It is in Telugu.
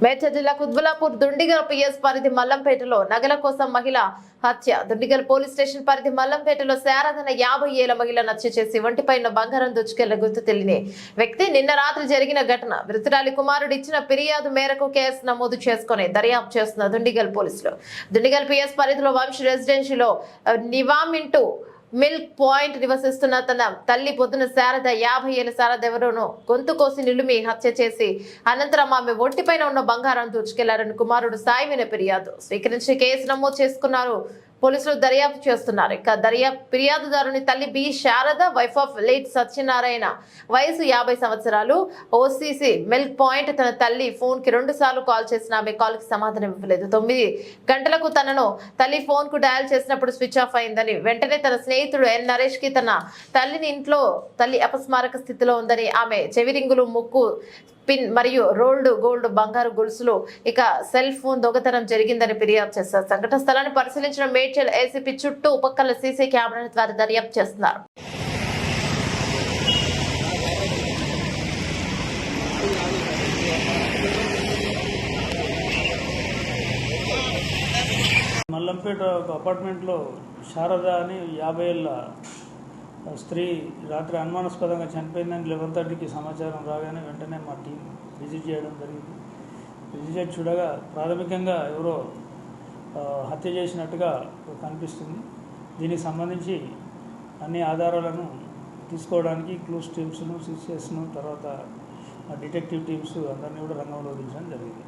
మేడ్చల్ జిల్లా కుత్బుల్లాపూర్ దుండిగల్ పిఎస్ పరిధి మల్లంపేటలో నగల కోసం మహిళ హత్య. దుండిగల్ పోలీస్ స్టేషన్ పరిధి మల్లంపేటలో శారదన 50 ఏళ్ల మహిళను హత్య చేసి ఒంటిపై బంగారం దోచుకెళ్లిన గుర్తు తెలియని వ్యక్తి నిన్న రాత్రి జరిగిన ఘటన. మృతురాలి కుమారుడు ఇచ్చిన ఫిర్యాదు మేరకు కేసు నమోదు చేసుకుని దర్యాప్తు చేస్తున్న దుండిగల్ పోలీసులు. దుండిగల్ పిఎస్ పరిధిలో వంశీ రెసిడెన్షియల్లో నివామింటూ మిల్క్ పాయింట్ నివసిస్తున్న తన తల్లి పొద్దున శారద 50 ఏళ్ల శారద ఎవరోనో గొంతు కోసి నిలుమి హత్య చేసి అనంతరం ఆమె ఒంటిపైన ఉన్న బంగారం దోచుకెళ్లారని కుమారుడు సాయి ఫిర్యాదు స్వీకరించి కేసు నమోదు చేసుకున్నారు. పోలీసులు దర్యాప్తు చేస్తున్నారు. ఇక ఫిర్యాదుదారుని తల్లి B Sharada, wife of late Satyanarayana, వయసు 50 సంవత్సరాలు, ఓసీసీ మిల్క్ పాయింట్. తన తల్లి ఫోన్ కి 2 సార్లు కాల్ చేసిన ఆమె కాల్ కి సమాధానం ఇవ్వలేదు. 9 గంటలకు తనను తల్లి ఫోన్ కు డయల్ చేసినప్పుడు స్విచ్ ఆఫ్ అయిందని, వెంటనే తన స్నేహితుడు ఎన్ నరేష్ కి తన తల్లిని ఇంట్లో తల్లి అపస్మారక స్థితిలో ఉందని, ఆమె చెవిరింగులు, ముక్కు పిన్ మరియు రోల్డ్ గోల్డ్ బంగారు గొలుసులు, ఇక సెల్ ఫోన్ దొంగతనం జరిగిందని ఫిర్యాదు చేశారు. సంఘటన స్థలాన్ని పరిశీలించిన మేడ్చల్ ఏసీపీ చుట్టూ ఉపక్కల సీసీ కెమెరాల ద్వారా దర్యాప్తు చేస్తున్నారు. మల్లంపేట ఒక అపార్ట్మెంట్లో శారద అని 50 ఏళ్ళ స్త్రీ రాత్రి అనుమానాస్పదంగా చనిపోయిందని 11:30కి సమాచారం రాగానే వెంటనే మా టీం విజిట్ చేయడం జరిగింది. విజిట్ చేసి చూడగా ప్రాథమికంగా ఎవరో హత్య చేసినట్టుగా కనిపిస్తుంది. దీనికి సంబంధించి అన్ని ఆధారాలను తీసుకోవడానికి క్లూస్ టీమ్స్ను, సిసిఎస్ను, తర్వాత డిటెక్టివ్ టీమ్స్ అందరినీ కూడా రంగంలో దించడం జరిగింది.